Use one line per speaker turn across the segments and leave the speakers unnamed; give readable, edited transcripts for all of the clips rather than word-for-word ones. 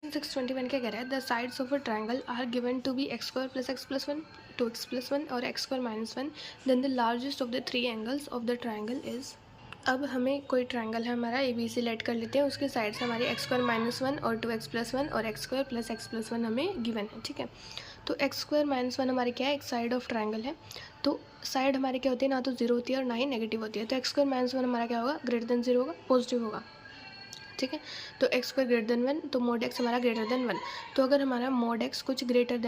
621 क्या कह रहा है, the sides of a triangle are given to be x square plus x plus one, two x plus one और x square minus one, then the largest of the three angles of the triangle is. अब हमें कोई triangle है हमारा ए B सी late कर लेते हैं, उसके साइड से हमारी एक्स स्क्वायर माइनस वन और टू एक्स प्लस वन और x square plus x plus one हमें गिवन है। ठीक है, तो एक्स स्क्वायर माइनस वन हमारी क्या है, एक साइड ऑफ ट्राइंगल है। तो साइड हमारी क्या होती है, ना तो जीरो होती है और ना ही नेगेटिव होती है। तो एक्स स्क्वायर माइनस वन हमारा क्या होगा, ग्रेटर देन जीरो होगा, पॉजिटिव होगा। ठीक है, तो x square greater than one, तो मोड एक्स हमारा ग्रेटर देन वन। तो अगर हमारा मोड एक्स कुछ ग्रेटर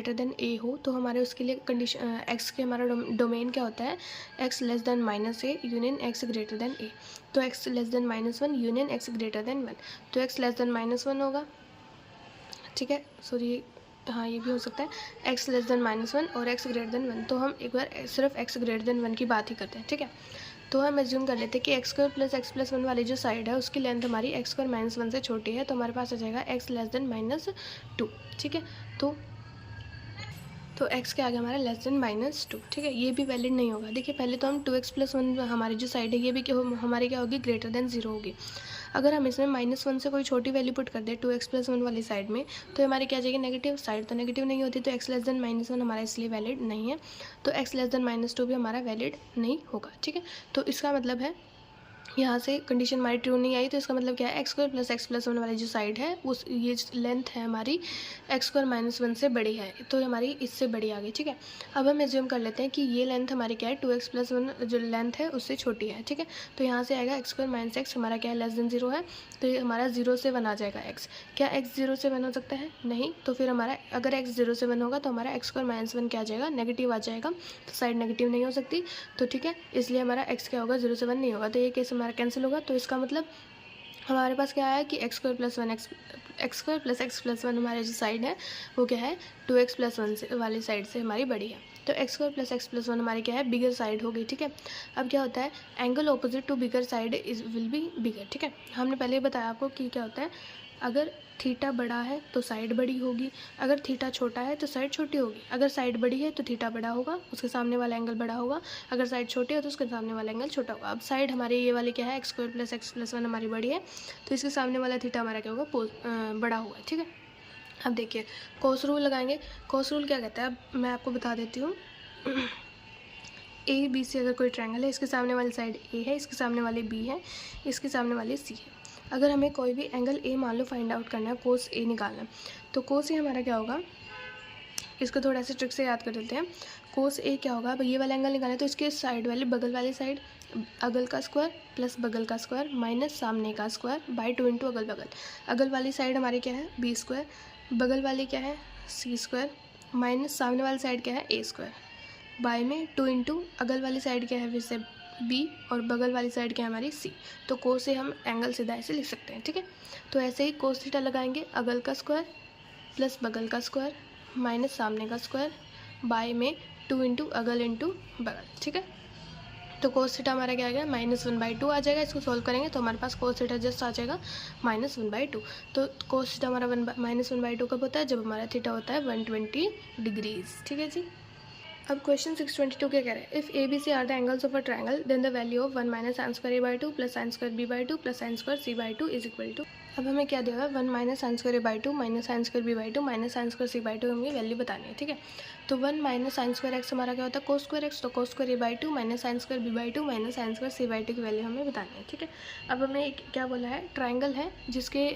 देन ए हो, तो हमारे उसके लिए कंडीशन एक्स के हमारा डोमेन क्या होता है, x less than minus a union x greater than a. तो x less than minus one union x greater than one, तो x less than minus one होगा। ठीक है, सॉरी, हाँ ये भी हो सकता है, x less than minus one और एक्स ग्रेटर देन वन। तो हम एक बार सिर्फ एक्स ग्रेटर देन वन की बात ही करते हैं। ठीक है, तो हम एज्यूम कर लेते हैं कि x square plus x plus one वाली जो साइड है उसकी लेंथ हमारी एक्स स्क्वायर माइनस वन से छोटी है, तो हमारे पास आ जाएगा x less than minus two. ठीक है, तो x के आगे हमारा लेस देन माइनस टू। ठीक है, ये भी वैलिड नहीं होगा। देखिए पहले तो हम टू एक्स प्लस वन हमारी जो साइड है ये भी हमारी क्या होगी, ग्रेटर देन जीरो होगी। अगर हम इसमें माइनस वन से कोई छोटी वैल्यू पुट कर दे टू एक्स प्लस वन वाली साइड में, तो हमारी क्या आ जाएगी, नेगेटिव साइड। तो नेगेटिव नहीं होती, तो x less than minus one हमारा इसलिए वैलिड नहीं है। तो x less than minus two भी हमारा वैलिड नहीं होगा। ठीक है, तो इसका मतलब है यहाँ से कंडीशन हमारी ट्रू नहीं आई, तो इसका मतलब क्या है, x square plus x plus one वाली जो साइड है उस ये लेंथ है हमारी एक्स स्क्वायर माइनस वन से बड़ी है, तो हमारी इससे बड़ी आ गई। ठीक है, अब हम एज्यूम कर लेते हैं कि ये लेंथ हमारी क्या है, टू एक्स प्लस वन जो लेंथ है उससे छोटी है। ठीक है, तो यहाँ से आएगा एक्स स्क्वायर माइनस एक्स हमारा क्या है, लेस देन जीरो है, तो ये हमारा जीरो से वन आ जाएगा एक्स। क्या एक्स जीरो से वन हो सकता है, नहीं। तो फिर हमारा अगर एक्स जीरो से वन होगा तो हमारा एक्स स्क्वायर माइनस वन क्या आ जाएगा, नेगेटिव आ जाएगा। तो साइड नेगेटिव नहीं हो सकती, तो ठीक है, इसलिए हमारा एक्स क्या होगा, जीरो से वन नहीं होगा। तो ये केस हमारा कैंसिल होगा। तो इसका मतलब हमारे पास क्या है कि x square plus one x square plus x plus one हमारी जो साइड है वो क्या है, टू एक्स प्लस वन से वाली साइड से हमारी बड़ी है। तो x square plus x plus one हमारी क्या है, बिगर साइड हो गई। ठीक है, अब क्या होता है, angle opposite to bigger side is will be bigger. ठीक है, हमने पहले ही बताया आपको कि क्या होता है, अगर थीटा बड़ा है तो साइड बड़ी होगी, अगर थीटा छोटा है तो साइड छोटी होगी। अगर साइड बड़ी है तो थीटा बड़ा होगा, उसके सामने वाला एंगल बड़ा होगा। अगर साइड छोटी है तो उसके सामने वाला एंगल छोटा होगा। अब साइड हमारी ये वाली क्या है, x square plus x plus one हमारी बड़ी है, तो इसके सामने वाला थीटा हमारा क्या होगा, बड़ा होगा। ठीक है, अब देखिए कोस रूल लगाएंगे। कोस रूल क्या कहता है, अब मैं आपको बता देती हूँ। ए बी सी अगर कोई ट्रायंगल है, इसके सामने वाली साइड ए है, इसके सामने वाली बी है, इसके सामने वाली सी है। अगर हमें कोई भी एंगल ए मान लो फाइंड आउट करना है, कोस ए निकालना है, तो कोस ए हमारा क्या होगा, इसको थोड़ा सा ट्रिक से याद कर लेते हैं। कोस ए क्या होगा, अब ये वाला एंगल निकालना है तो इसके साइड वाली बगल वाली साइड अगल का स्क्वायर प्लस बगल का स्क्वायर माइनस सामने का स्क्वायर बाई टू इंटू अगल बगल। अगल वाली साइड हमारी क्या है, बी स्क्वायर, बगल वाली क्या है, सी स्क्वायर, माइनस सामने वाली साइड क्या है, ए स्क्वायर, बाय में टू इंटू अगल वाली साइड क्या है फिर से बी और बगल वाली साइड क्या है हमारी सी। तो कोस से हम एंगल सीधा ऐसे लिख सकते हैं। ठीक है, तो ऐसे ही कोस थीटा लगाएंगे, अगल का स्क्वायर प्लस बगल का स्क्वायर माइनस सामने का स्क्वायर बाय में टू इंटू अगल इंटू बगल। ठीक है, तो कोस थीटा हमारा क्या आ गया, माइनस वन बाई टू आ जाएगा। इसको सॉल्व करेंगे तो हमारे पास कोस थीटा जस्ट आ जाएगा माइनस वन बाई टू। तो कोस थीटा हमारा माइनस वन बाई टू कब होता है, जब हमारा थीटा होता है 120 डिग्रीज। ठीक है जी, अब क्वेश्चन 622 क्या कह रहा है, if A B C are the angles of a triangle then the value of one minus sine square A by two plus sine square B by two plus sine square C by two is equal to. अब हमें क्या दिया हुआ है, one minus sine square A by two minus sine square B by two minus sine square C by two हमें value बतानी है। ठीक है, तो one minus sine square x हमारा क्या होता है, कोस स्क्वायर एक्स, तो cos square A by two minus sine square B by two minus sine square C by two की वैल्यू हमें बतानी है। ठीक है, अब हमें क्या बोला है, ट्राइंगल है जिसके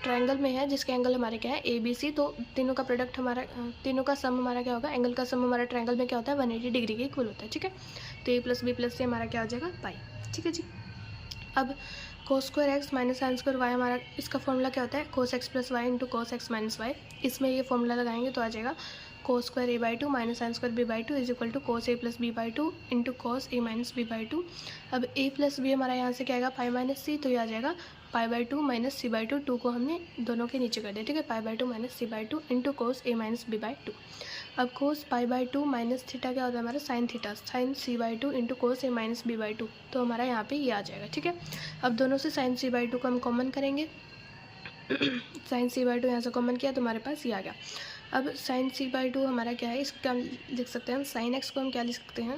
ट्रायंगल में है जिसके एंगल हमारे क्या है, ए बी सी। तो तीनों का प्रोडक्ट हमारा, तीनों का सम हमारा क्या होगा, एंगल का सम हमारा ट्रायंगल में क्या होता है, 180 डिग्री के इक्वल होता है। ठीक है, तो A plus B plus C हमारा क्या हो जाएगा, पाई। ठीक है जी, अब cos square x minus sine square y हमारा, इसका फॉर्मूला क्या होता है, cos x plus y into cos x minus y. इसमें ये फॉर्मूला लगाएंगे तो आ जाएगा cos square A by two minus sine square B by two is equal to cos A plus B by two into cos A minus B by two. अब A plus B हमारा यहाँ से क्या आएगा, पाई माइनस सी, तो ये आ जाएगा pi by two minus C by two, two को हमने दोनों के नीचे कर दिया। ठीक है, pi by two minus C by two into cos A minus B by two. अब cos pi by two minus theta क्या होता है हमारा, sine theta, sine C by two into cos A minus B by two, तो हमारा यहाँ पे ये आ जाएगा। ठीक है, अब दोनों से साइन सी बाई टू को हम कॉमन करेंगे, साइन सी बाई टू यहाँ से कॉमन किया तो हमारे पास ये आ गया। अब साइन सी बाई टू हमारा क्या है, इसको क्या लिख सकते हैं हम, साइन एक्स को हम क्या लिख सकते हैं,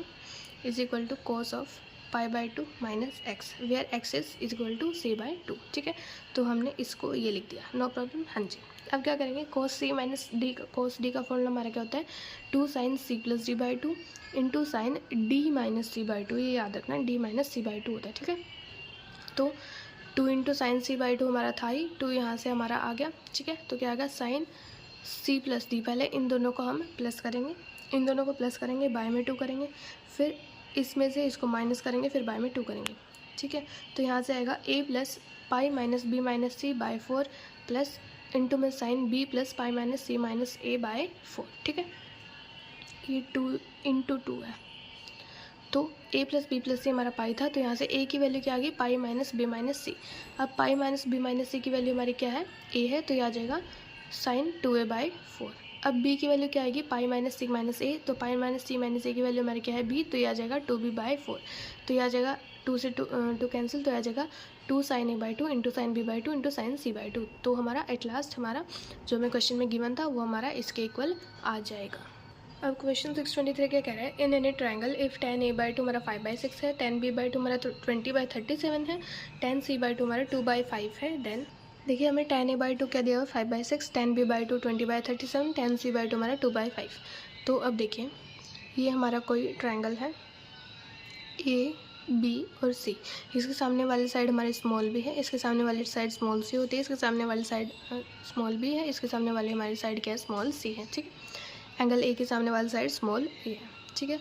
is equal to cos of pi by two minus x, where x is equal to C by two. ठीक है, तो हमने इसको ये लिख दिया, नो प्रॉब्लम। हाँ जी, अब क्या करेंगे, cos C minus D, cos D का फॉर्मूला हमारा क्या होता है, two sine C plus D by two into sine D minus C by two, ये याद रखना, D minus C by two होता है। ठीक है, तो two into sine C by two हमारा था ही, टू यहाँ से हमारा आ गया। ठीक है, तो क्या आ गया, साइन सी प्लस डी, पहले इन दोनों को हम प्लस करेंगे, इन दोनों को प्लस करेंगे, बाय में टू करेंगे, फिर इसमें से इसको माइनस करेंगे, फिर बाय में टू करेंगे। ठीक है, तो यहाँ से आएगा A plus pi minus B minus C by four plus into में sine B plus pi minus C minus A by four. ठीक है, ये टू इंटू टू है, तो A plus B plus C हमारा पाई था, तो यहाँ से ए की वैल्यू क्या आ गई, पाई माइनस बी माइनस सी। अब पाई माइनस बी माइनस सी की वैल्यू हमारी क्या है, ए है, तो ये आ जाएगा sign to A by four. अब बी की वैल्यू क्या आएगी, पाई माइनस सी माइनस ए, तो पाई माइनस सी माइनस ए की वैल्यू हमारी क्या है, बी, तो ये आ जाएगा टू बी बाई फोर। तो ये आ जाएगा टू से टू कैंसिल, तो आ जाएगा two sine A by two into sine B by two into sine C by two. तो हमारा एट लास्ट हमारा जो हमें क्वेश्चन में गिवन था वो हमारा इसके इक्वल आ जाएगा। अब क्वेश्चन 623 क्या कह रहा है, in any triangle if ten A by two हमारा 5/6 है, टेन बी बाई टू हमारा 20/37 है, टेन सी बाई टू हमारा 2/5 है, देन देखिए हमें टेन ए बाई टू क्या दिया हुआ 5/6, tan B by two 20/37, tan C by two हमारा 2/5। तो अब देखिए ये हमारा कोई ट्रायंगल है ए बी और सी, इसके सामने वाली साइड हमारी स्मॉल भी है, इसके सामने वाली साइड स्मॉल सी होती है, इसके सामने वाली साइड स्मॉल बी है, इसके सामने वाली हमारी साइड क्या है, स्मॉल सी है। ठीक है, एंगल ए के सामने वाली साइड स्मॉल ए है। ठीक है,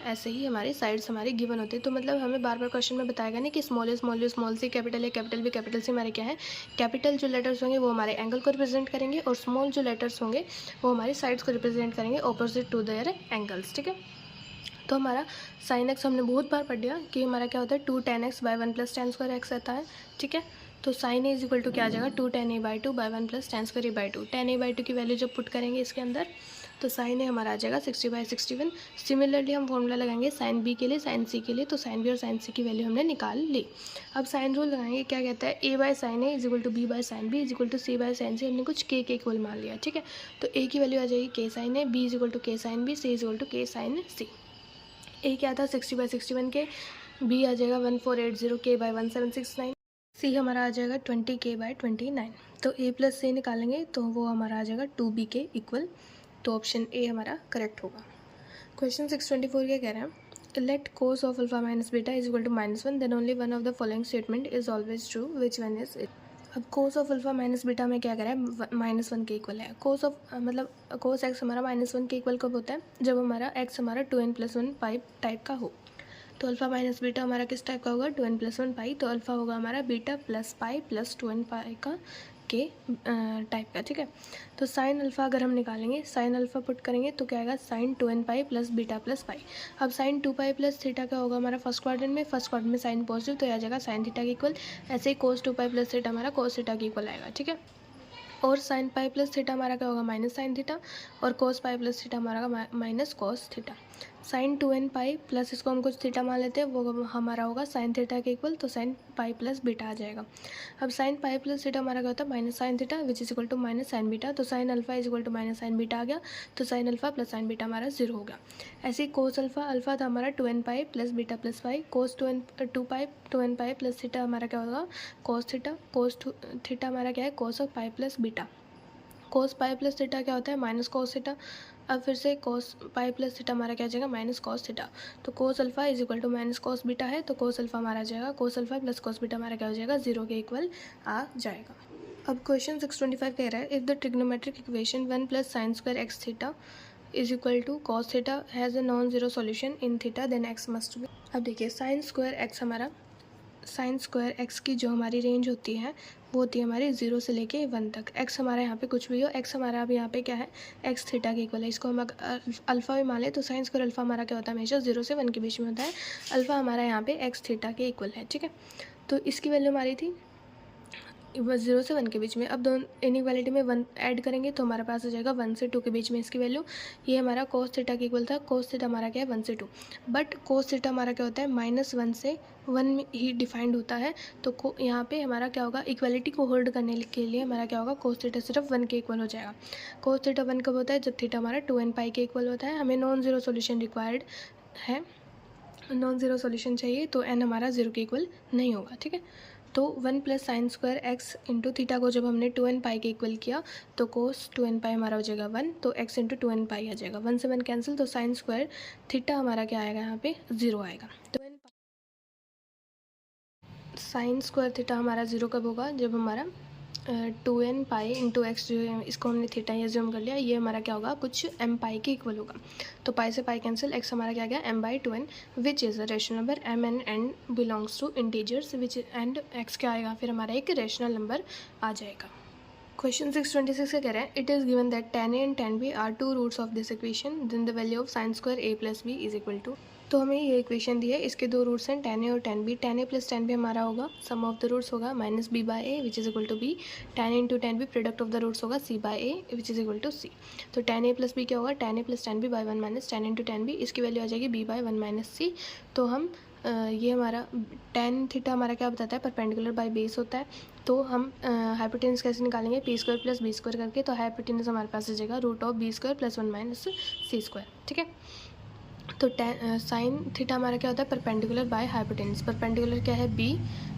ऐसे ही हमारी साइड्स हमारी गिवन होती है। तो मतलब हमें बार बार क्वेश्चन में बताएगा नहीं कि small A small U small C, capital A capital B capital C हमारे क्या है, कैपिटल जो लेटर्स होंगे वो हमारे एंगल को रिप्रेजेंट करेंगे और स्मॉल जो लेटर्स होंगे वो हमारी साइड्स को रिप्रेजेंट करेंगे ऑपोजिट टू देयर एंगल्स। ठीक है, तो हमारा साइन एक्स हमने बहुत बार पढ़ लिया कि हमारा क्या होता है, two tan x by one plus tan square x रहता है। ठीक है, तो sine A is equal to क्या आ जाएगा, two tan A by two by one plus tan square A by two. Tan A by two की value जब पुट करेंगे इसके अंदर तो साइन ए हमारा आ जाएगा 60/61। सिमिलरली हम फॉर्मूला लगाएंगे साइन बी के लिए, साइन सी के लिए, तो साइन बी और साइन सी की वैल्यू हमने निकाल ली। अब साइन रूल लगाएंगे, क्या कहता है, A by sine A is equal to B by sine B is equal to C by sine C, हमने कुछ के इक्वल मान लिया। ठीक है, तो ए की वैल्यू आ जाएगी K sine A, B is equal to K sine B, C is equal to K sine C. A क्या था 60/61 के, बी आ जाएगा 1480 के बाय 1769, सी हमारा आ जाएगा 20 के बाय 29। तो ए प्लस सी निकालेंगे तो वो हमारा आ जाएगा 2b के इक्वल, तो ऑप्शन ए हमारा करेक्ट होगा। क्वेश्चन 624 क्या कह रहे हैं, let cos of alpha minus beta is equal to -1 then only one of the following statement is always true, which one is it. अब cos of alpha minus beta में क्या कह रहा है, -1 के इक्वल है। कोस ऑफ मतलब cos x हमारा -1 के इक्वल कब होता है, जब हमारा एक्स हमारा 2n+1 पाई टाइप का हो। तो अल्फा माइनस बीटा हमारा किस टाइप का होगा, 2n+1 पाई, तो अल्फा होगा हमारा beta plus pi plus 2n पाई का के टाइप का। ठीक है, तो साइन अल्फा अगर हम निकालेंगे, साइन अल्फा पुट करेंगे तो क्या आएगा, sine 2n pi plus beta plus pi. अब साइन 2 पाई प्लस थीटा का होगा हमारा फर्स्ट क्वाड्रेंट में, फर्स्ट क्वाड्रेंट में साइन पॉजिटिव तो आ जाएगा साइन थीटा के इक्वल। ऐसे ही कोस 2 पाई प्लस थीटा हमारा कोस थीटा के इक्वल आएगा। ठीक है, और साइन पाई प्लस थीटा हमारा क्या होगा, माइनस साइन थीटा, और कोस पाई प्लस थीटा हमारा minus cos theta. Sine 2n pi plus इसको हम कुछ थीटा मान लेते हैं, वो हमारा होगा साइन थीटा के इक्वल, तो साइन पाई प्लस बीटा आ जाएगा। अब साइन पाई प्लस थीटा हमारा क्या होता है, minus sine theta which is equal to minus sine beta, तो sine alpha is equal to minus sine beta आ गया, तो sine alpha plus sine beta हमारा 0 हो गया। ऐसे ही कोस अल्फा, अल्फा था हमारा 2n pi plus beta plus pi, cos 2n pi plus theta हमारा क्या होगा, कोस थीटा, कोस थीटा हमारा क्या है, कोस of pi plus beta. Cos pi plus theta क्या होता है, माइनस कोस थीटा। अब फिर से कोस पाई प्लस थीटा हमारा क्या आ जाएगा, माइनस कोस थीटा। तो cos alpha is equal to minus cos beta है, तो कोस अल्फा हमारा आ जाएगा, cos alpha plus cos beta हमारा क्या हो जाएगा, 0 के इक्वल आ जाएगा। अब क्वेश्चन 625 कह रहा है, if the trigonometric equation 1 + sine square x theta is equal to cos theta has a non zero solution in theta then x must be. अब देखिए साइन स्क्वायर एक्स हमारा, साइन स्क्वायर एक्स की जो हमारी range होती है वो होती है हमारी 0 से लेके 1 तक। एक्स हमारा यहाँ पे कुछ भी हो, एक्स हमारा अब यहाँ पे क्या है, एक्स थीटा के इक्वल है। इसको हम अल्फ़ा भी मान ले तो साइन स्क्वायर अल्फ़ा हमारा क्या होता है, हमेशा 0 से 1 के बीच में होता है। अल्फ़ा हमारा यहाँ पे एक्स थीटा के इक्वल है। ठीक है, तो इसकी वैल्यू हमारी थी 0 से 1 के बीच में। अब दोनों इनइक्वालिटी में 1 ऐड करेंगे तो हमारे पास आ जाएगा 1 से 2 के बीच में इसकी वैल्यू। ये हमारा कोस थीटा के इक्वल था, कोस थीटा हमारा क्या है 1 से 2, बट कोस थीटा हमारा क्या होता है -1 से 1 में ही डिफाइंड होता है। तो यहाँ पे हमारा क्या होगा, इक्वालिटी को होल्ड करने के लिए हमारा क्या होगा, कोस थीटा सिर्फ 1 के इक्वल हो जाएगा। कोस थीटा 1 कब होता है, जब थीटा हमारा 2n पाई के इक्वल होता है। हमें नॉन जीरो सोल्यूशन रिक्वायर्ड है नॉन ज़ीरो सॉल्यूशन चाहिए तो n हमारा 0 के इक्वल नहीं होगा, ठीक है। तो 1 plus sine square x into theta को जब हमने 2n पाई के इक्वल किया तो कोस 2n पाई हमारा हो जाएगा 1, तो x इंटू 2n पाई आ जाएगा, 1 से 1 कैंसिल, तो साइन स्क्वायर थीटा हमारा क्या आएगा, यहाँ पे 0 आएगा। तो साइन स्क्वायर थीटा हमारा 0 कब होगा, जब हमारा 2n पाई इंटू एक्स जो है इसको हमने थीटा या ज्यूम कर लिया, ये हमारा क्या होगा, कुछ m पाई के इक्वल होगा। तो पाई से पाई कैंसिल, x हमारा क्या गया m/2n which is a rational number, m and n belongs to integers which and x क्या आएगा, फिर हमारा एक रेशनल नंबर आ जाएगा। क्वेश्चन 626 का कह रहा है, it is given that tan a and tan b are two roots of this equation, then the value of sine square a plus B is equal to. तो हमें ये इक्वेशन दी है, इसके दो रूट्स हैं tan a और tan b। tan a plus tan b हमारा होगा सम ऑफ द रूट्स होगा minus b by A which is equal to b, tan a into tan b product of the roots होगा c by A which is equal to c। तो tan a plus b क्या होगा, tan a plus tan b by 1 minus tan into tan b, इसकी value आ जाएगी b by 1 minus c। तो हम ये हमारा tan थीटा हमारा क्या बताता है, परपेंडिकुलर बाई बेस होता है। तो हम हाइपोटेनस कैसे निकालेंगे, P square plus B square करके, तो हाइपोटेनस हमारे पास आ जाएगा root of B square plus 1 minus C square, ठीक है। तो साइन थीटा हमारा क्या होता है, परपेंडिकुलर बाय हाइपोटेनस, परपेंडिकुलर क्या है बी,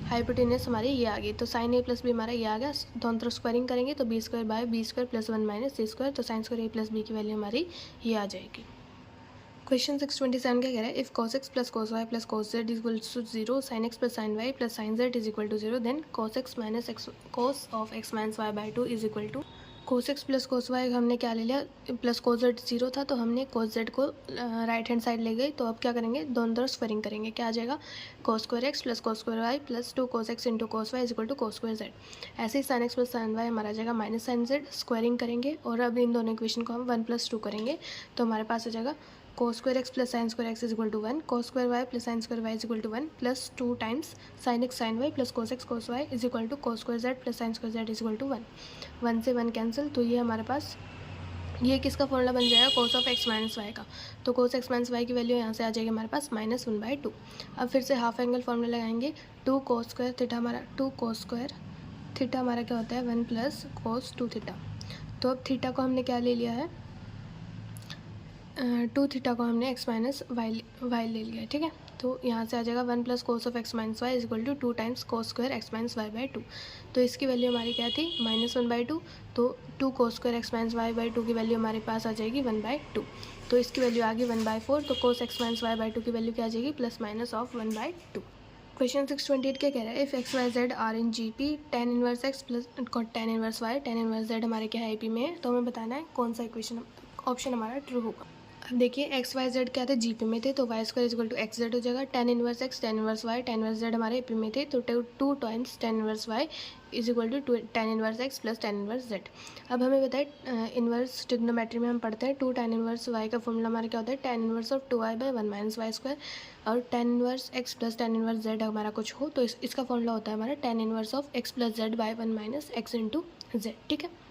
हाइपोटेनस हमारी ये आ गई, तो साइन ए प्लस बी हमारा ये आ गया, दोनों तरफ स्क्वायरिंग करेंगे तो B square by B square plus 1 minus C square, तो sine square A plus B की वैल्यू हमारी ये आ जाएगी। क्वेश्चन 627 क्या कह रहा है, if cos x plus cos y plus cos z is equal to 0, sin x plus sin y plus sin z is equal to 0, then cos x minus x cos of x minus y by 2 is equal to. cos x plus cos y हमने क्या ले लिया, plus cos z 0 था तो हमने cos z को right hand side ले गए, तो अब क्या करेंगे, दोनों तरफ स्क्वायरिंग करेंगे, क्या आ जाएगा cos square x plus cos square y plus 2 cos x into cos y is equal to cos square z। ऐसे ही sin x plus sin y हमारा आ जाएगा माइनस sin z, स्क्वायरिंग करेंगे और अब इन दोनों इक्वेशन को हम 1 प्लस 2 करेंगे, तो हमारे पास आ जाएगा cos square x plus sine square x is equal to 1, cos square y plus sine square y is equal to 1 plus 2 times sine x sine y plus cos x cos y is equal to cos square z plus sine square z is equal to 1, 1 से 1 cancel, तो ये हमारे पास ये किसका formula बन जाएगा, cos of x minus y का। तो cos x माइनस वाई की वैल्यू यहाँ से आ जाएगी हमारे पास -1/2। अब फिर से हाफ एंगल फॉर्मूला लगाएंगे, 2 cos स्क्वायर थीटा हमारा 2 cos स्क्वायर थीटा हमारा क्या होता है 1 प्लस cos 2 थीटा। तो अब थीटा को हमने क्या ले लिया है, 2 थीटा को हमने x माइनस वाई ले लिया, ठीक है। तो यहाँ से आ जाएगा 1 plus cos of x minus y is equal to 2 times cos square x minus y by 2। तो इसकी वैल्यू हमारी क्या थी -1/2, तो 2 cos square x minus y by 2 की वैल्यू हमारे पास आ जाएगी 1/2, तो इसकी वैल्यू आ गई 1/4, तो कोस x माइनस वाई बाई 2 की वैल्यू क्या आ जाएगी प्लस माइनस ऑफ 1/2। क्वेश्चन 628 क्या कह रहा है, if x y z are in G P tan inverse x plus tan inverse y tan inverse z हमारे क्या है ए पी में है, तो हमें बताना है कौन सा इक्वेशन ऑप्शन हमारा ट्रू होगा। अब देखिए एक्स वाई जेड क्या थे जीपी में थे, तो y square equal to x z हो जाएगा, tan inverse x tan inverse y tan inverse z हमारे एपी में थे, तो 2 times tan inverse y is equal to tan inverse x plus tan inverse z। अब हमें बताए इनवर्स ट्रिग्नोमेट्री में हम पढ़ते हैं 2 tan इनवर्स y का फॉर्मूला हमारा क्या होता है tan inverse of 2y by 1 minus y square, और tan inverse x plus tan inverse z हमारा कुछ हो तो इसका फॉर्मूला होता है हमारा tan inverse of x plus z by 1 minus x into z, ठीक है।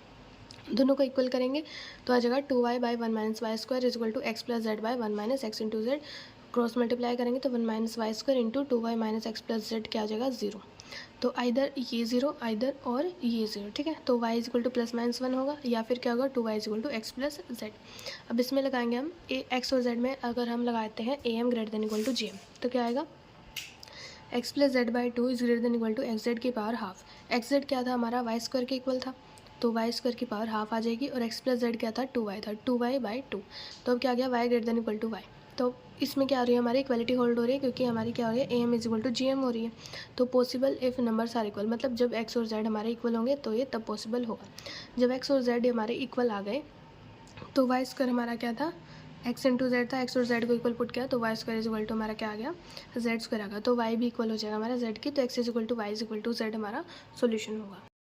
दोनों को इक्वल करेंगे तो आ जाएगा 2y by 1 minus y square is equal to x plus z by 1 minus x into z, cross multiply करेंगे तो 1 minus y square into 2y minus x plus z क्या आ जाएगा 0। तो आइदर ये 0 आइदर और ये 0, ठीक है। तो y is equal to plus minus 1 होगा या फिर क्या होगा 2y is equal to x plus z. अब इसमें लगाएंगे हम एक्स और जेड में अगर हम लगाते हैं A M greater than equal to G M, तो क्या आएगा x plus z by 2 is greater than equal to x z की पावर हाफ। एक्स जेड क्या था हमारा वाई स्क्वायर के इक्वल था, तो वाई स्क्वायर की पावर हाफ आ जाएगी, और एक्स प्लस जेड क्या था 2y था 2y बाई 2। तो अब क्या आ गया y greater than equal to y. तो इसमें क्या हो रही है हमारी इक्वलिटी होल्ड हो रही है, क्योंकि हमारी क्या हो रही है A M is equal to G M हो रही है। तो possible if numbers are equal, मतलब जब x और z हमारे इक्वल होंगे तो ये तब पॉसिबल होगा। जब x और z हमारे इक्वल आ गए तो वाई स्क्वायर हमारा क्या था x इंटू जेड था, x और z को इक्वल पुट किया तो y square is equal to हमारा क्या आ गया z स्क्वायर आ गया, तो y भी इक्वल हो जाएगा हमारा z की, तो x is equal to y is equal to z हमारा सोल्यूशन होगा।